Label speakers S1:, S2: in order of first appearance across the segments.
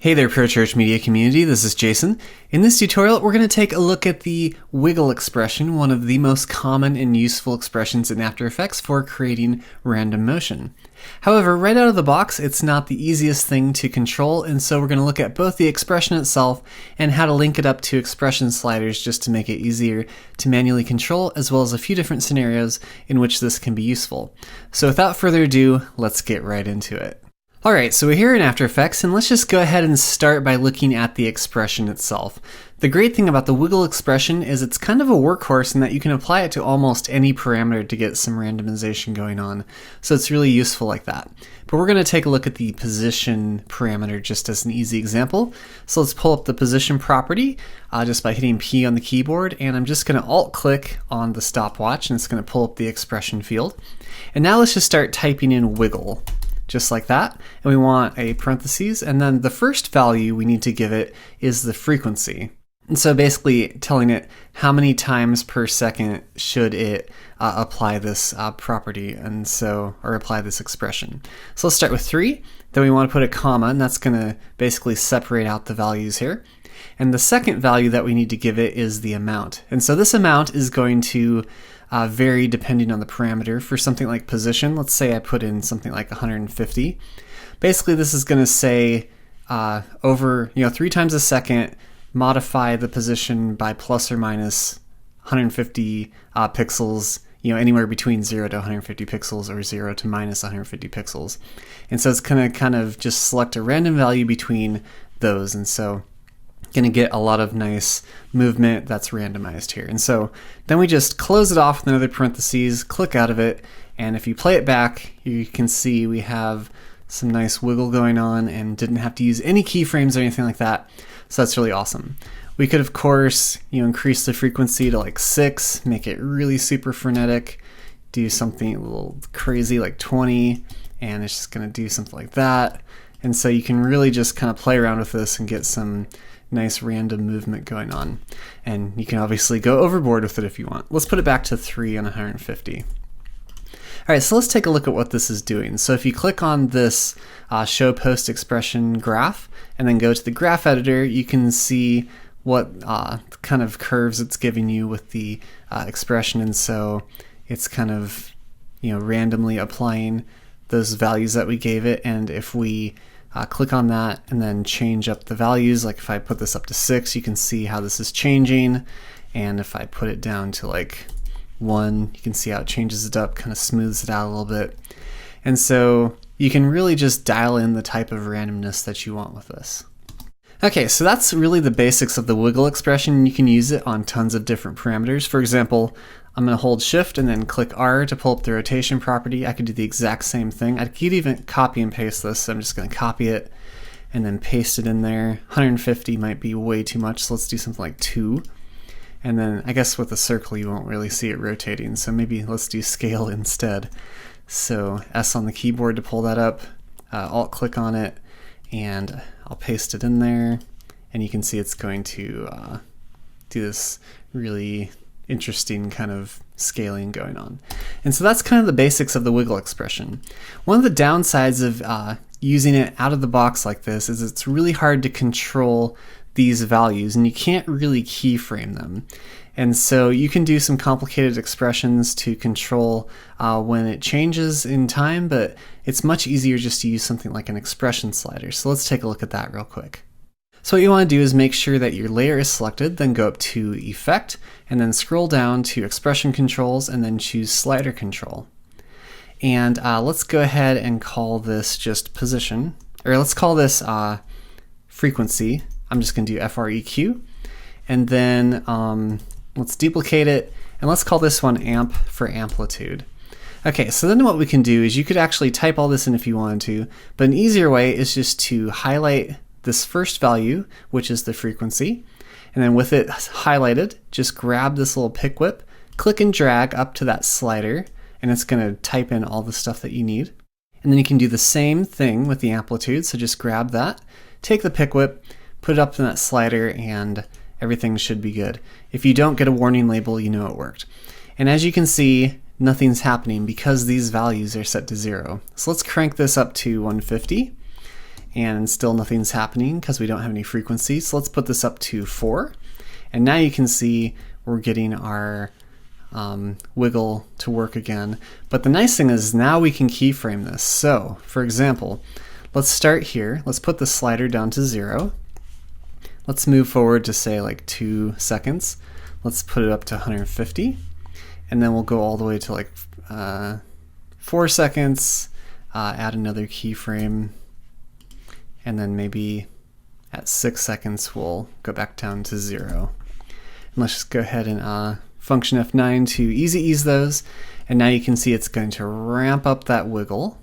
S1: Hey there, ProChurch Media community, this is Jason. In this tutorial, we're going to take a look at the wiggle expression, one of the most common and useful expressions in After Effects for creating random motion. However, right out of the box, it's not the easiest thing to control, and so we're going to look at both the expression itself and how to link it up to expression sliders just to make it easier to manually control, as well as a few different scenarios in which this can be useful. So without further ado, let's get right into it. Alright, so we're here in After Effects, and let's just go ahead and start by looking at the expression itself. The great thing about the wiggle expression is it's kind of a workhorse in that you can apply it to almost any parameter to get some randomization going on, so it's really useful like that. But we're going to take a look at the position parameter just as an easy example. So let's pull up the position property just by hitting P on the keyboard, and I'm just going to Alt-click on the stopwatch, and it's going to pull up the expression field. And now let's just start typing in wiggle. Just like that, and we want a parentheses, and then the first value we need to give it is the frequency. And so basically telling it how many times per second should it apply this property, and so, or apply this expression. So let's start with 3, then we want to put a comma, and that's going to basically separate out the values here. And the second value that we need to give it is the amount. And so this amount is going to vary depending on the parameter. For something like position, let's say I put in something like 150. Basically, this is going to say over 3 times a second, modify the position by plus or minus 150 pixels, anywhere between 0 to 150 pixels or 0 to minus 150 pixels. And so it's going to kind of just select a random value between those. And so going to get a lot of nice movement that's randomized here. And so then we just close it off with another parentheses, click out of it, and if you play it back, you can see we have some nice wiggle going on and didn't have to use any keyframes or anything like that. So that's really awesome. We could, of course, increase the frequency to like 6, make it really super frenetic, do something a little crazy like 20, and it's just going to do something like that. And so you can really just kind of play around with this and get some nice random movement going on. And you can obviously go overboard with it if you want. Let's put it back to 3 on 150. Alright, so let's take a look at what this is doing. So if you click on this show post expression graph and then go to the graph editor, you can see what kind of curves it's giving you with the expression. And so it's kind of randomly applying those values that we gave it. And if we click on that and then change up the values, like if I put this up to 6, you can see how this is changing, and if I put it down to like 1, you can see how it changes it up, kind of smooths it out a little bit. And so you can really just dial in the type of randomness that you want with this. Okay, so that's really the basics of the wiggle expression. You can use it on tons of different parameters. For example, I'm going to hold Shift and then click R to pull up the rotation property. I could do the exact same thing. I could even copy and paste this, so I'm just going to copy it and then paste it in there. 150 might be way too much, so let's do something like 2. And then I guess with a circle you won't really see it rotating, so maybe let's do scale instead. So S on the keyboard to pull that up, Alt-click on it, and I'll paste it in there, and you can see it's going to do this really interesting kind of scaling going on. And so that's kind of the basics of the wiggle expression. One of the downsides of using it out of the box like this is it's really hard to control these values, and you can't really keyframe them. And so you can do some complicated expressions to control when it changes in time, but it's much easier just to use something like an expression slider. So let's take a look at that real quick. So what you want to do is make sure that your layer is selected, then go up to Effect, and then scroll down to Expression Controls, and then choose Slider Control. And let's go ahead and call this just Position, or let's call this Frequency. I'm just going to do FREQ, and then let's duplicate it, and let's call this one Amp for Amplitude. Okay, so then what we can do is you could actually type all this in if you wanted to, but an easier way is just to highlight this first value, which is the frequency, and then with it highlighted, just grab this little pick whip, click and drag up to that slider, and it's going to type in all the stuff that you need. And then you can do the same thing with the amplitude, so just grab that, take the pick whip, put it up in that slider, and everything should be good. If you don't get a warning label, you know it worked. And as you can see, nothing's happening because these values are set to 0. So let's crank this up to 150. and still nothing's happening because we don't have any frequency. So let's put this up to 4. And now you can see we're getting our wiggle to work again. But the nice thing is now we can keyframe this. So for example, let's start here. Let's put the slider down to 0. Let's move forward to say like 2 seconds. Let's put it up to 150. And then we'll go all the way to like 4 seconds, add another keyframe, and then maybe at 6 seconds we'll go back down to 0. And let's just go ahead and function F9 to easy ease those, and now you can see it's going to ramp up that wiggle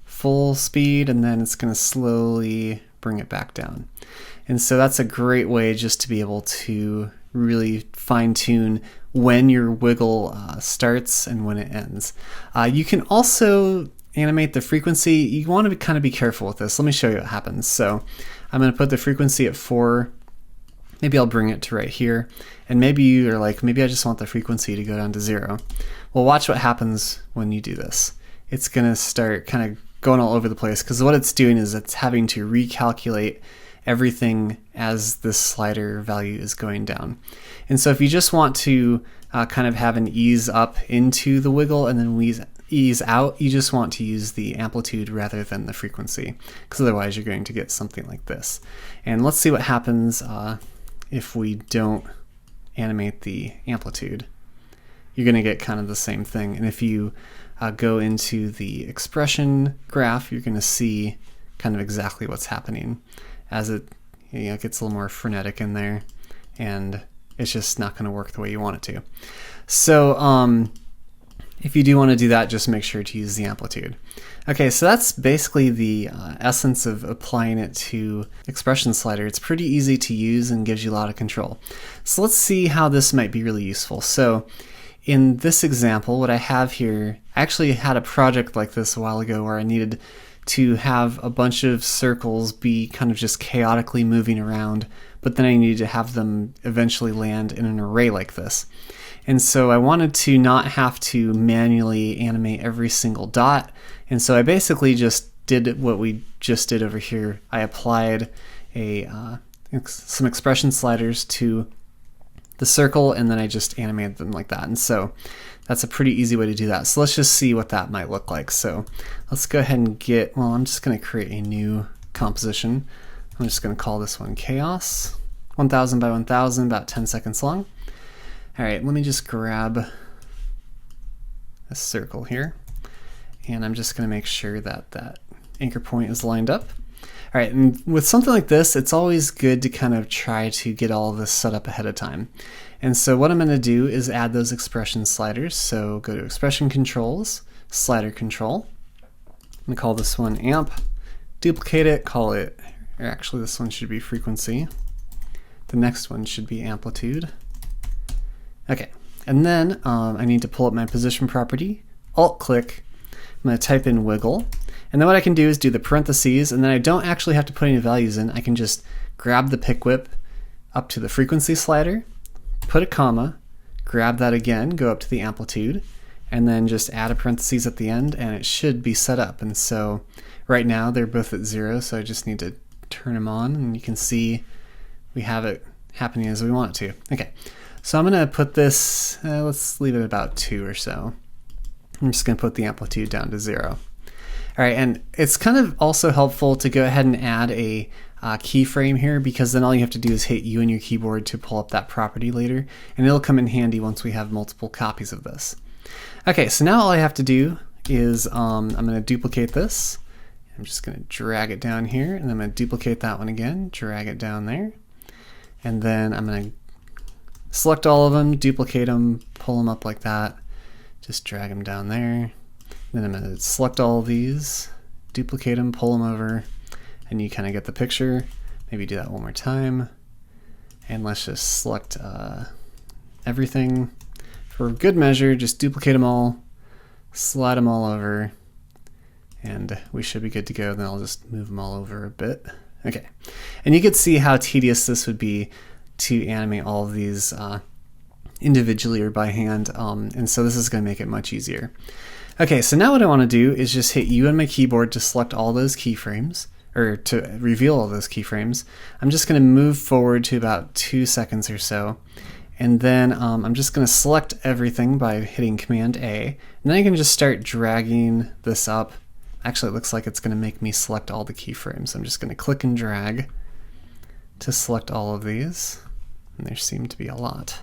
S1: full speed, and then it's going to slowly bring it back down. And so that's a great way just to be able to really fine-tune when your wiggle starts and when it ends. You can also animate the frequency. You want to kind of be careful with this. Let me show you what happens. So I'm going to put the frequency at 4. Maybe I'll bring it to right here. And maybe you're like, maybe I just want the frequency to go down to 0. Well, watch what happens when you do this. It's going to start kind of going all over the place, because what it's doing is it's having to recalculate everything as this slider value is going down. And so if you just want to kind of have an ease up into the wiggle and then ease out, you just want to use the amplitude rather than the frequency, because otherwise you're going to get something like this. And let's see what happens if we don't animate the amplitude. You're going to get kind of the same thing. And if you go into the expression graph, you're going to see kind of exactly what's happening as it gets a little more frenetic in there, and it's just not going to work the way you want it to. So if you do want to do that, just make sure to use the amplitude. Okay, so that's basically the essence of applying it to expression slider. It's pretty easy to use and gives you a lot of control. So let's see how this might be really useful. So in this example, what I have here, I actually had a project like this a while ago where I needed to have a bunch of circles be kind of just chaotically moving around, but then I needed to have them eventually land in an array like this. And so I wanted to not have to manually animate every single dot, and so I basically just did what we just did over here. I applied some expression sliders to the circle, and then I just animated them like that. And so that's a pretty easy way to do that. So let's just see what that might look like. So let's go ahead and I'm just going to create a new composition. I'm just going to call this one Chaos, 1000 by 1000, about 10 seconds long. All right, let me just grab a circle here, and I'm just going to make sure that that anchor point is lined up. All right, and with something like this, it's always good to kind of try to get all of this set up ahead of time. And so what I'm going to do is add those expression sliders. So go to Expression Controls, Slider Control. I'm going to call this one Amp, duplicate it, call it, or actually this one should be Frequency. The next one should be Amplitude. Okay, and then I need to pull up my position property, Alt-click, I'm going to type in Wiggle. And then what I can do is do the parentheses, and then I don't actually have to put any values in. I can just grab the pick whip up to the frequency slider, put a comma, grab that again, go up to the amplitude, and then just add a parentheses at the end, and it should be set up. And so right now they're both at 0, so I just need to turn them on, and you can see we have it happening as we want it to. Okay, so I'm going to put this, let's leave it about 2 or so. I'm just going to put the amplitude down to 0. All right, and it's kind of also helpful to go ahead and add a keyframe here, because then all you have to do is hit U on your keyboard to pull up that property later, and it'll come in handy once we have multiple copies of this. Okay, so now all I have to do is I'm going to duplicate this. I'm just going to drag it down here, and I'm going to duplicate that one again, drag it down there, and then I'm going to select all of them, duplicate them, pull them up like that, just drag them down there. Then I'm going to select all of these, duplicate them, pull them over, and you kind of get the picture. Maybe do that one more time. And let's just select everything. For good measure, just duplicate them all, slide them all over, and we should be good to go. Then I'll just move them all over a bit. Okay, and you can see how tedious this would be to animate all of these individually or by hand, and so this is going to make it much easier. Okay, so now what I want to do is just hit U on my keyboard to select all those keyframes, or to reveal all those keyframes, I'm just going to move forward to about 2 seconds or so. And then I'm just going to select everything by hitting Command A. And then I can just start dragging this up. Actually, it looks like it's going to make me select all the keyframes. I'm just going to click and drag to select all of these. And there seem to be a lot.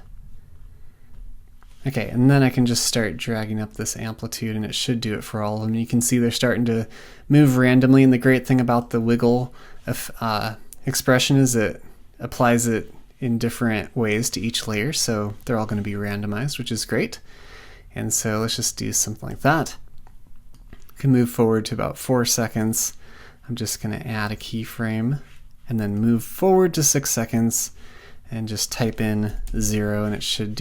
S1: Okay, and then I can just start dragging up this amplitude, and it should do it for all of them. You can see they're starting to move randomly, and the great thing about the wiggle expression is it applies it in different ways to each layer, so they're all going to be randomized, which is great. And so let's just do something like that. We can move forward to about 4 seconds. I'm just going to add a keyframe, and then move forward to 6 seconds, and just type in 0, and it should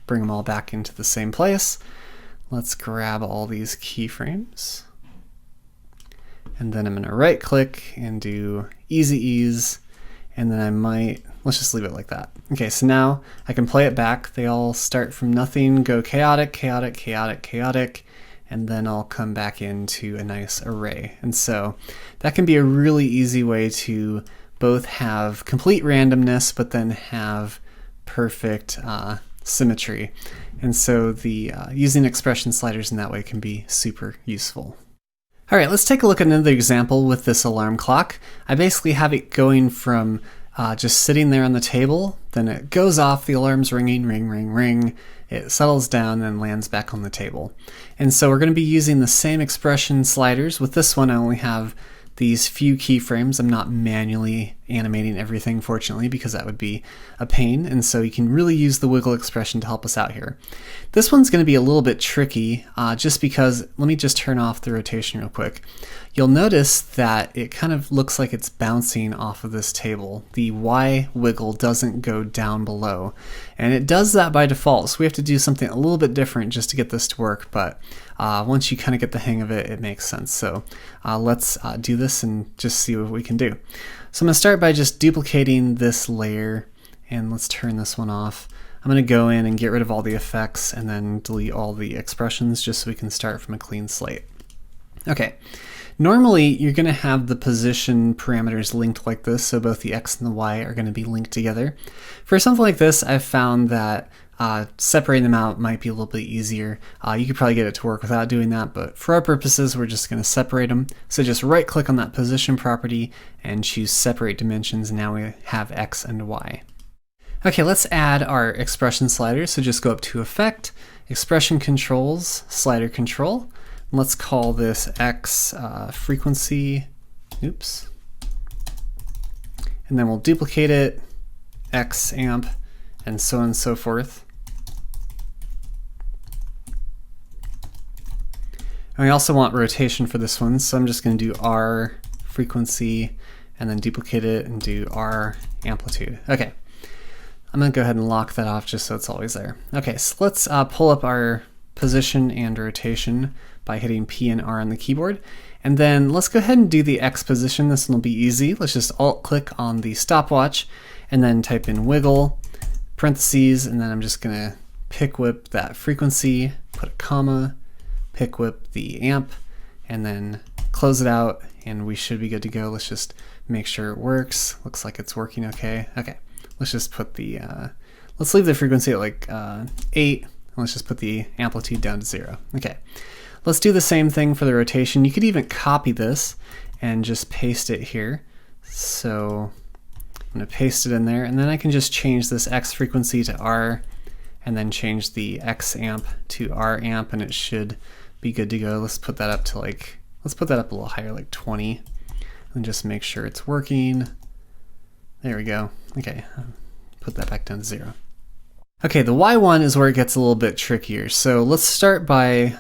S1: bring them all back into the same place. Let's grab all these keyframes. And then I'm going to right click and do Easy Ease, and then let's just leave it like that. Okay, so now I can play it back. They all start from nothing, go chaotic, chaotic, chaotic, chaotic, and then I'll come back into a nice array. And so that can be a really easy way to both have complete randomness, but then have perfect symmetry. And so using expression sliders in that way can be super useful. All right, let's take a look at another example with this alarm clock. I basically have it going from just sitting there on the table, then it goes off, the alarm's ringing, ring, ring, ring, it settles down and lands back on the table. And so we're going to be using the same expression sliders. With this one, I only have these few keyframes. I'm not manually animating everything, fortunately, because that would be a pain, and so you can really use the wiggle expression to help us out here. This one's going to be a little bit tricky, just because, let me just turn off the rotation real quick. You'll notice that it kind of looks like it's bouncing off of this table. The Y wiggle doesn't go down below, and it does that by default, so we have to do something a little bit different just to get this to work, but once you kind of get the hang of it, it makes sense. So let's do this and just see what we can do. So I'm going to start by just duplicating this layer, and let's turn this one off. I'm going to go in and get rid of all the effects and then delete all the expressions just so we can start from a clean slate. Okay, normally you're going to have the position parameters linked like this, so both the X and the Y are going to be linked together. For something like this, I've found that separating them out might be a little bit easier. You could probably get it to work without doing that, but for our purposes, we're just going to separate them. So just right click on that position property and choose separate dimensions. Now we have X and Y. Okay, let's add our expression sliders. So just go up to Effect, Expression Controls, Slider Control. Let's call this X frequency, oops. And then we'll duplicate it, X amp, and so on and so forth. And we also want rotation for this one, so I'm just going to do R frequency and then duplicate it and do R amplitude. Okay, I'm going to go ahead and lock that off just so it's always there. Okay, so let's pull up our position and rotation by hitting P and R on the keyboard. And then let's go ahead and do the X position. This one will be easy. Let's just alt click on the stopwatch and then type in wiggle, parentheses, and then I'm just going to pick whip that frequency, put a comma, pick whip the amp, and then close it out, and we should be good to go. Let's just make sure it works. Looks like it's working okay. Okay, let's just put the, let's leave the frequency at like 8, and let's just put the amplitude down to 0. Okay, let's do the same thing for the rotation. You could even copy this and just paste it here. So I'm going to paste it in there, and then I can just change this X frequency to R, and then change the X amp to R amp, and it should be good to go. Let's put that up to let's put that up a little higher, like 20, and just make sure it's working. There we go. Okay, put that back down to 0. Okay, the Y one is where it gets a little bit trickier. So let's start by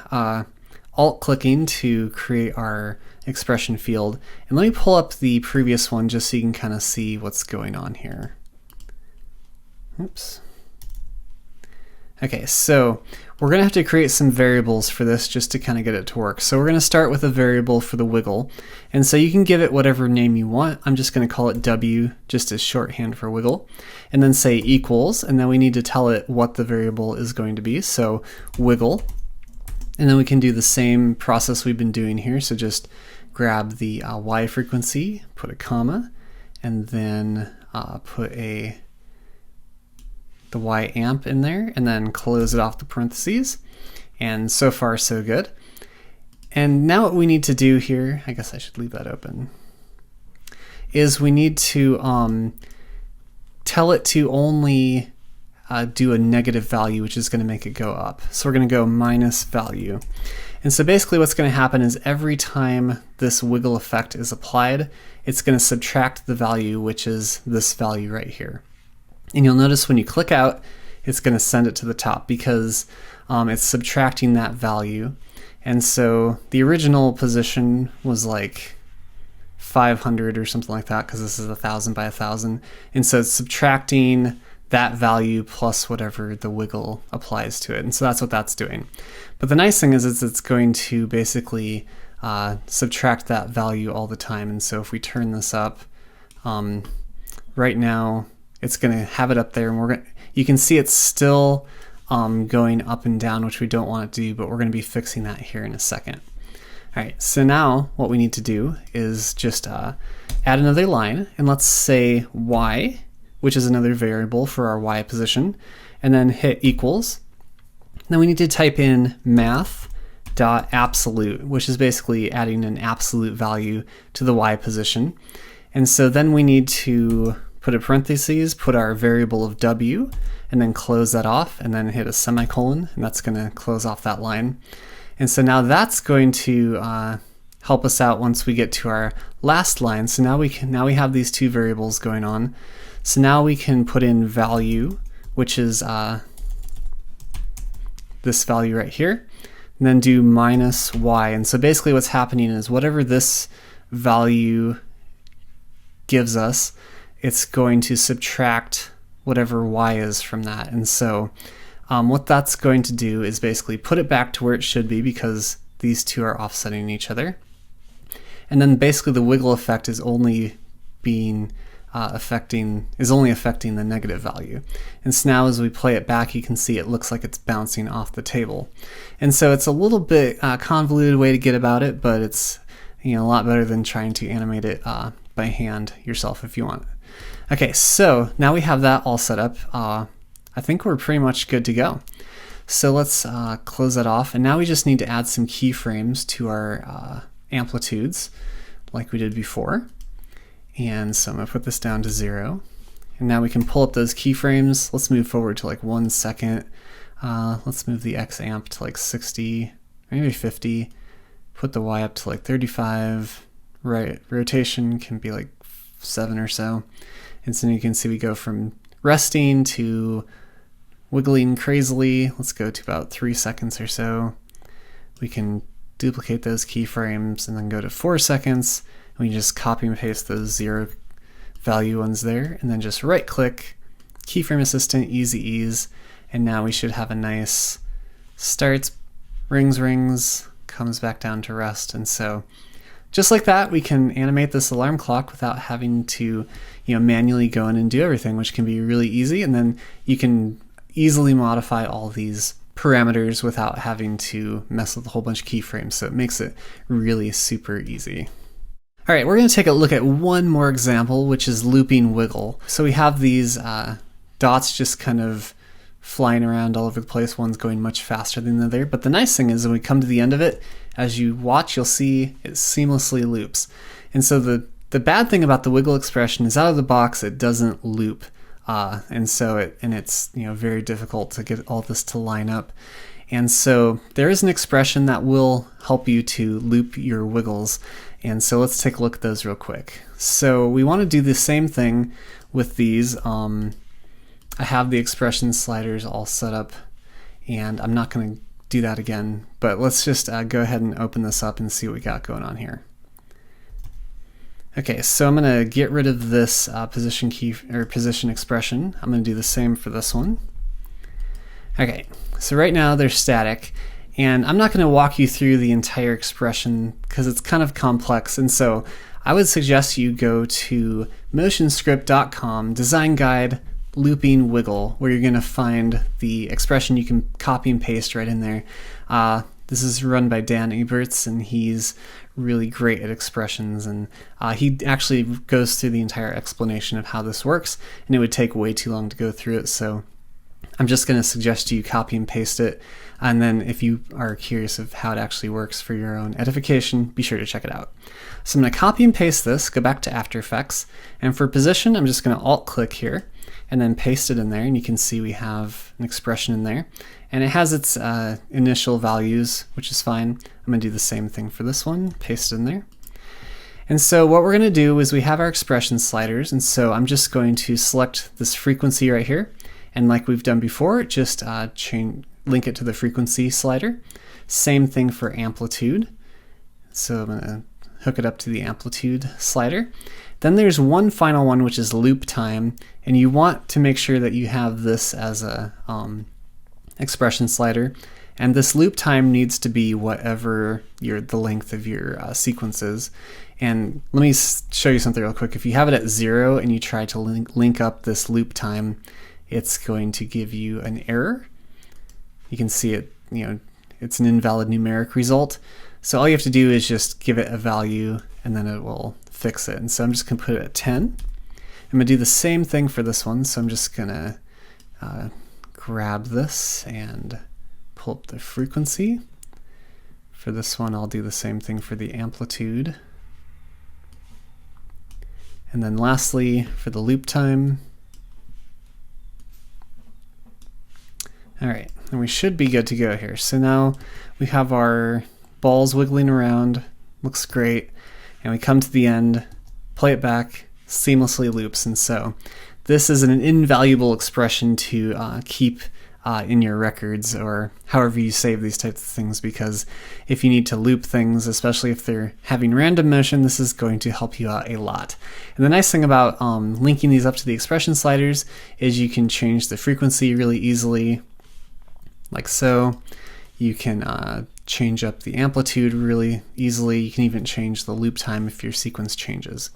S1: alt-clicking to create our expression field. And let me pull up the previous one just so you can kind of see what's going on here. Oops. Okay, so we're going to have to create some variables for this just to kind of get it to work. So we're going to start with a variable for the wiggle. And so you can give it whatever name you want. I'm just going to call it W, just as shorthand for wiggle. And then say equals, and then we need to tell it what the variable is going to be. So wiggle. And then we can do the same process we've been doing here. So just grab the y frequency, put a comma, and then put the y amp in there, and then close it off the parentheses. And so far, so good. And now what we need to do here, I guess I should leave that open, is we need to tell it to only do a negative value, which is going to make it go up. So we're going to go minus value. And so basically what's going to happen is every time this wiggle effect is applied, it's going to subtract the value, which is this value right here. And you'll notice when you click out, it's going to send it to the top because it's subtracting that value. And so the original position was like 500 or something like that, because this is 1,000 by 1,000. And so it's subtracting that value plus whatever the wiggle applies to it. And so that's what that's doing. But the nice thing is it's going to basically subtract that value all the time. And so if we turn this up, right now it's going to have it up there, and you can see it's still going up and down, which we don't want it to do, but we're going to be fixing that here in a second. All right, so now what we need to do is just add another line, and let's say y, which is another variable for our y position, and then hit equals. Then we need to type in math.absolute, which is basically adding an absolute value to the y position. And so then we need to put a parentheses, put our variable of w, and then close that off, and then hit a semicolon, and that's going to close off that line. And so now that's going to help us out once we get to our last line. So now we have these two variables going on. So now we can put in value, which is this value right here, and then do minus y. And so basically what's happening is whatever this value gives us, it's going to subtract whatever y is from that. And so what that's going to do is basically put it back to where it should be, because these two are offsetting each other. And then basically the wiggle effect is only affecting the negative value. And so now as we play it back, you can see it looks like it's bouncing off the table. And so it's a little bit convoluted way to get about it, but it's a lot better than trying to animate it by hand yourself if you want. Okay, so now we have that all set up. I think we're pretty much good to go. So let's close that off, and now we just need to add some keyframes to our amplitudes like we did before. And so I'm going to put this down to 0. And now we can pull up those keyframes. Let's move forward to like 1 second. Let's move the X amp to like 60, maybe 50. Put the Y up to like 35. Right, rotation can be like 7 or so. And so you can see we go from resting to wiggling crazily. Let's go to about 3 seconds or so. We can duplicate those keyframes and then go to 4 seconds. We just copy and paste those 0 value ones there, and then just right click, keyframe assistant, easy ease, and now we should have a nice starts, rings, comes back down to rest. And so just like that, we can animate this alarm clock without having to manually go in and do everything, which can be really easy. And then you can easily modify all these parameters without having to mess with a whole bunch of keyframes, so it makes it really super easy. All right, we're going to take a look at one more example, which is looping wiggle. So we have these dots just kind of flying around all over the place. One's going much faster than the other. But the nice thing is when we come to the end of it, as you watch, you'll see it seamlessly loops. And so the bad thing about the wiggle expression is out of the box, it doesn't loop. And it's very difficult to get all this to line up. And so there is an expression that will help you to loop your wiggles. And so let's take a look at those real quick. So we want to do the same thing with these. I have the expression sliders all set up, and I'm not going to do that again, but let's just go ahead and open this up and see what we got going on here. Okay, so I'm going to get rid of this position expression. I'm going to do the same for this one. Okay, so right now they're static, and I'm not going to walk you through the entire expression because it's kind of complex, and so I would suggest you go to motionscript.com, design guide, looping wiggle, where you're going to find the expression you can copy and paste right in there. This is run by Dan Eberts, and he's really great at expressions, and he actually goes through the entire explanation of how this works, and it would take way too long to go through it, so I'm just going to suggest you copy and paste it, and then if you are curious of how it actually works for your own edification, be sure to check it out. So I'm going to copy and paste this, go back to After Effects, and for position, I'm just going to Alt-click here, and then paste it in there, and you can see we have an expression in there, and it has its initial values, which is fine. I'm going to do the same thing for this one, paste it in there. And so what we're going to do is we have our expression sliders, and so I'm just going to select this frequency right here, and like we've done before, just link it to the frequency slider. Same thing for amplitude. So I'm going to hook it up to the amplitude slider. Then there's one final one, which is loop time, and you want to make sure that you have this as a expression slider. And this loop time needs to be whatever the length of your sequence is. And let me show you something real quick. If you have it at 0 and you try to link up this loop time, it's going to give you an error. You can see it, it's an invalid numeric result. So all you have to do is just give it a value and then it will fix it. And so I'm just going to put it at 10. I'm going to do the same thing for this one. So I'm just going to grab this and pull up the frequency. For this one, I'll do the same thing for the amplitude. And then lastly, for the loop time. All right, and we should be good to go here. So now we have our balls wiggling around, looks great, and we come to the end, play it back, seamlessly loops, and so this is an invaluable expression to keep in your records or however you save these types of things, because if you need to loop things, especially if they're having random motion, this is going to help you out a lot. And the nice thing about linking these up to the expression sliders is you can change the frequency really easily, like so. You can change up the amplitude really easily. You can even change the loop time if your sequence changes.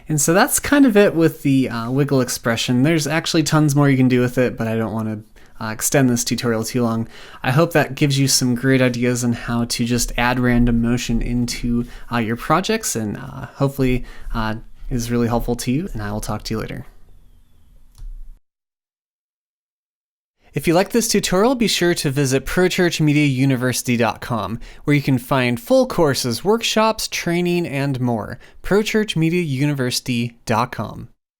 S1: And so that's kind of it with the wiggle expression. There's actually tons more you can do with it, but I don't want to extend this tutorial too long. I hope that gives you some great ideas on how to just add random motion into your projects, and hopefully is really helpful to you, and I will talk to you later. If you like this tutorial, be sure to visit ProChurchMediaUniversity.com, where you can find full courses, workshops, training, and more. ProChurchMediaUniversity.com.